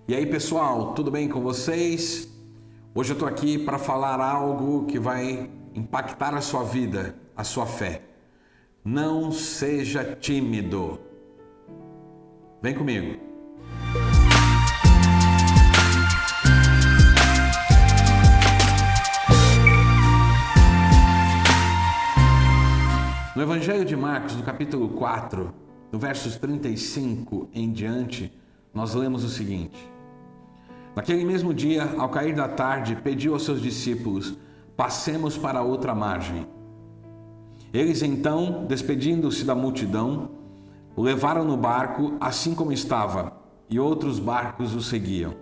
E aí, pessoal, tudo bem com vocês? Hoje eu estou aqui para falar algo que vai impactar a sua vida, a sua fé. Não seja tímido. Vem comigo. No Evangelho de Marcos, no capítulo 4, no versos 35 em diante, nós lemos o seguinte: Naquele mesmo dia, ao cair da tarde, pediu aos seus discípulos: passemos para outra margem. Eles então, despedindo-se da multidão, o levaram no barco assim como estava, e outros barcos o seguiam.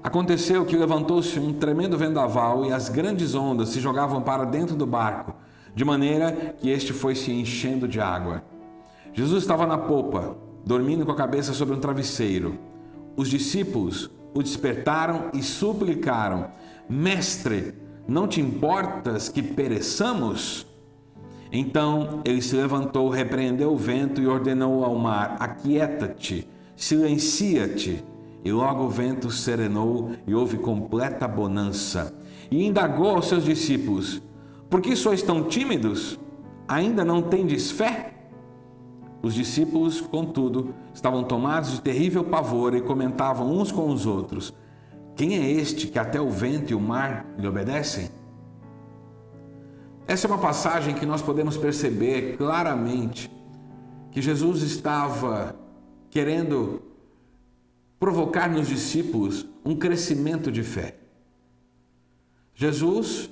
Aconteceu que levantou-se um tremendo vendaval e as grandes ondas se jogavam para dentro do barco, de maneira que este foi se enchendo de água. Jesus estava na popa, dormindo com a cabeça sobre um travesseiro. Os discípulos o despertaram e suplicaram: Mestre, não te importas que pereçamos? Então ele se levantou, repreendeu o vento e ordenou ao mar: Aquieta-te, silencia-te. E logo o vento serenou e houve completa bonança. E indagou aos seus discípulos: Por que sois tão tímidos? Ainda não tendes fé? Os discípulos, contudo, estavam tomados de terrível pavor e comentavam uns com os outros: Quem é este que até o vento e o mar lhe obedecem? Essa é uma passagem que nós podemos perceber claramente que Jesus estava querendo provocar nos discípulos um crescimento de fé. Jesus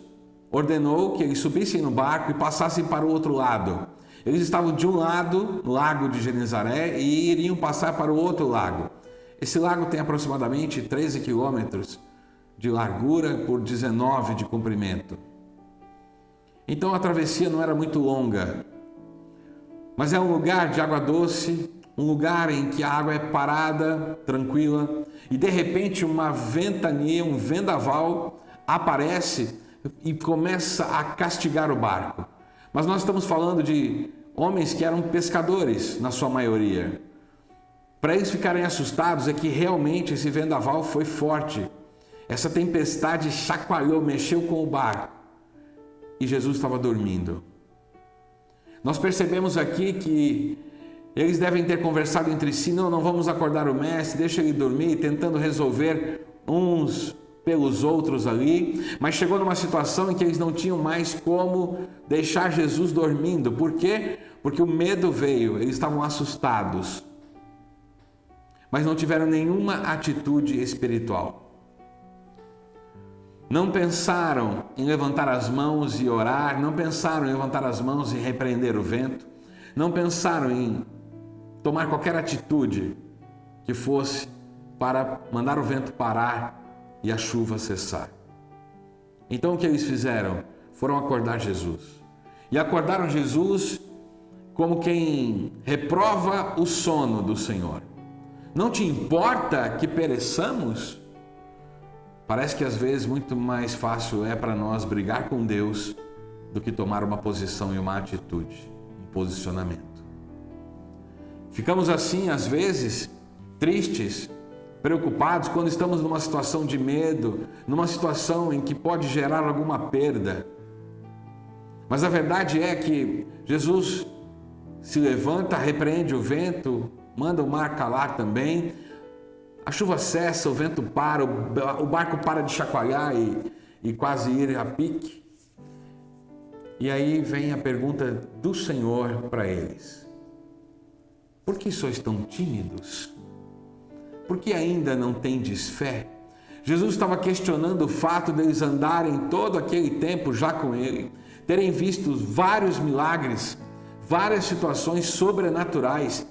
ordenou que eles subissem no barco e passassem para o outro lado. Eles estavam de um lado, no lago de Genezaré, e iriam passar para o outro lago. Esse lago tem aproximadamente 13 quilômetros de largura por 19 de comprimento. Então a travessia não era muito longa, mas é um lugar de água doce, um lugar em que a água é parada, tranquila, e de repente uma ventania, um vendaval aparece e começa a castigar o barco. Mas nós estamos falando de homens que eram pescadores, na sua maioria. Para eles ficarem assustados é que realmente esse vendaval foi forte. Essa tempestade chacoalhou, mexeu com o barco. E Jesus estava dormindo. Nós percebemos aqui que eles devem ter conversado entre si: não vamos acordar o mestre, deixa ele dormir, tentando resolver uns pelos outros ali, mas chegou numa situação em que eles não tinham mais como deixar Jesus dormindo. Por quê? Porque o medo veio, eles estavam assustados, mas não tiveram nenhuma atitude espiritual. Não pensaram em levantar as mãos e orar, não pensaram em levantar as mãos e repreender o vento, não pensaram em tomar qualquer atitude que fosse para mandar o vento parar e a chuva cessar. Então o que eles fizeram? Foram acordar Jesus. E acordaram Jesus como quem reprova o sono do Senhor. Não te importa que pereçamos? Parece que às vezes muito mais fácil é para nós brigar com Deus do que tomar uma posição e uma atitude, um posicionamento. Ficamos assim, às vezes, tristes, preocupados quando estamos numa situação de medo, numa situação em que pode gerar alguma perda. Mas a verdade é que Jesus se levanta, repreende o vento, manda o mar calar também, a chuva cessa, o vento para, o barco para de chacoalhar e quase ir a pique. E aí vem a pergunta do Senhor para eles: Por que sois tão tímidos? Por que ainda não tendes fé? Jesus estava questionando o fato deles andarem todo aquele tempo já com Ele, terem visto vários milagres, várias situações sobrenaturais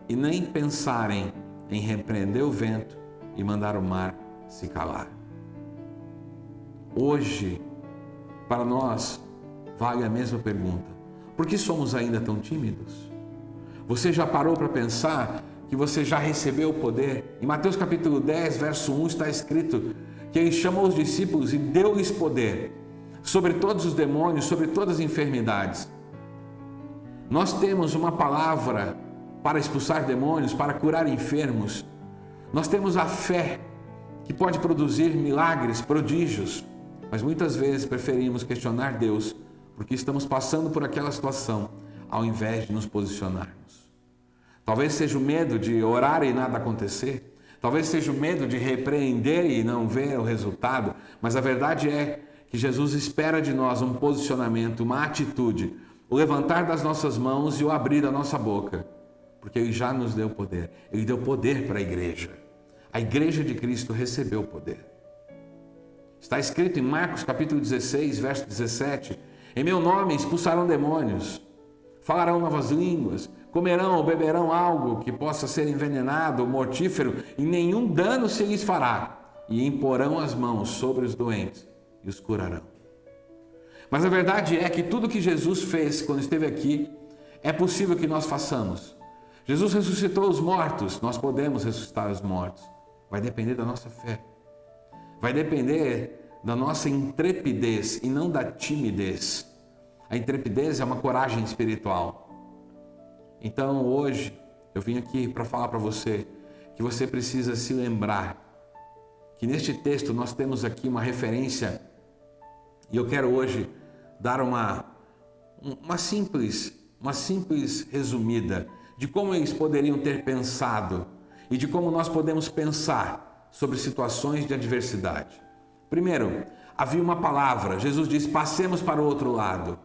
e nem pensarem em repreender o vento e mandar o mar se calar. Hoje, para nós, vale a mesma pergunta: por que somos ainda tão tímidos? Você já parou para pensar que você já recebeu o poder? Em Mateus capítulo 10, verso 1 está escrito que Ele chamou os discípulos e deu-lhes poder sobre todos os demônios, sobre todas as enfermidades. Nós temos uma palavra para expulsar demônios, para curar enfermos. Nós temos a fé que pode produzir milagres, prodígios, mas muitas vezes preferimos questionar Deus porque estamos passando por aquela situação, ao invés de nos posicionarmos. Talvez seja o medo de orar e nada acontecer, talvez seja o medo de repreender e não ver o resultado, mas a verdade é que Jesus espera de nós um posicionamento, uma atitude, o levantar das nossas mãos e o abrir da nossa boca, porque Ele já nos deu poder. Ele deu poder para a igreja. A igreja de Cristo recebeu poder. Está escrito em Marcos capítulo 16, verso 17, em meu nome expulsarão demônios, falarão novas línguas, comerão ou beberão algo que possa ser envenenado ou mortífero, e nenhum dano se lhes fará, e imporão as mãos sobre os doentes e os curarão. Mas a verdade é que tudo que Jesus fez quando esteve aqui, é possível que nós façamos. Jesus ressuscitou os mortos, nós podemos ressuscitar os mortos. Vai depender da nossa fé. Vai depender da nossa intrepidez e não da timidez. A intrepidez é uma coragem espiritual. Então hoje eu vim aqui para falar para você que você precisa se lembrar que neste texto nós temos aqui uma referência, e eu quero hoje dar uma simples resumida de como eles poderiam ter pensado e de como nós podemos pensar sobre situações de adversidade. Primeiro, havia uma palavra. Jesus disse: passemos para o outro lado.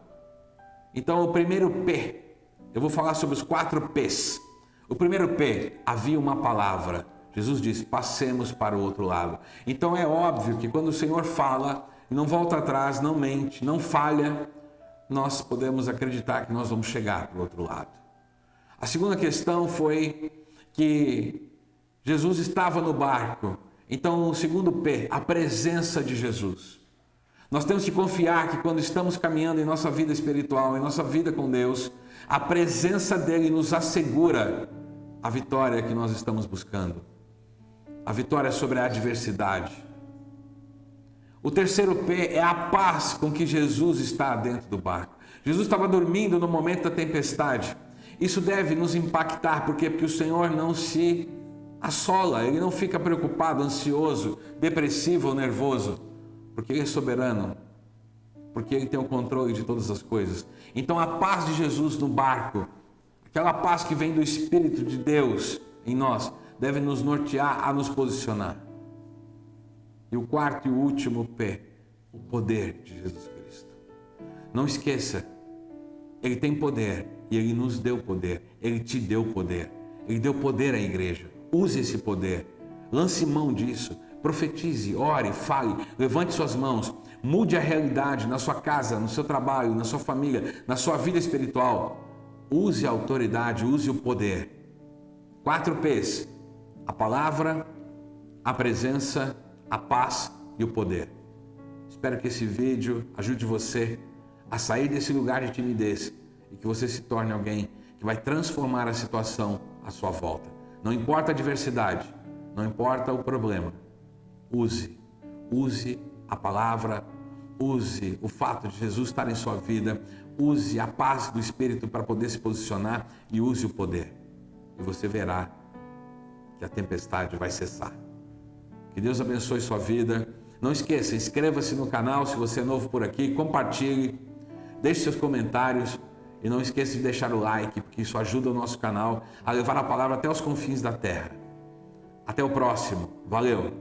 Então o primeiro P, eu vou falar sobre os 4 P's. O primeiro P, havia uma palavra. Jesus disse: passemos para o outro lado. Então é óbvio que quando o Senhor fala, não volta atrás, não mente, não falha, nós podemos acreditar que nós vamos chegar para o outro lado. A segunda questão foi que Jesus estava no barco. Então o segundo P, a presença de Jesus. Nós temos que confiar que quando estamos caminhando em nossa vida espiritual, em nossa vida com Deus, a presença dele nos assegura a vitória que nós estamos buscando. A vitória sobre a adversidade. O terceiro P é a paz com que Jesus está dentro do barco. Jesus estava dormindo no momento da tempestade. Isso deve nos impactar, porque o Senhor não se assola, Ele não fica preocupado, ansioso, depressivo ou nervoso, porque Ele é soberano, porque Ele tem o controle de todas as coisas. Então a paz de Jesus no barco, aquela paz que vem do Espírito de Deus em nós, deve nos nortear a nos posicionar. E o quarto e o último P, o poder de Jesus Cristo. Não esqueça, Ele tem poder e Ele nos deu poder. Ele te deu poder. Ele deu poder à igreja. Use esse poder. Lance mão disso. Profetize, ore, fale, levante suas mãos. Mude a realidade na sua casa, no seu trabalho, na sua família, na sua vida espiritual. Use a autoridade, use o poder. 4 P's. A palavra, a presença, a paz e o poder. Espero que esse vídeo ajude você a sair desse lugar de timidez e que você se torne alguém que vai transformar a situação à sua volta. Não importa a adversidade, não importa o problema. Use a palavra, use o fato de Jesus estar em sua vida, use a paz do Espírito para poder se posicionar e use o poder. E você verá que a tempestade vai cessar. Que Deus abençoe sua vida. Não esqueça, inscreva-se no canal se você é novo por aqui, compartilhe, deixe seus comentários e não esqueça de deixar o like, porque isso ajuda o nosso canal a levar a palavra até os confins da terra. Até o próximo. Valeu!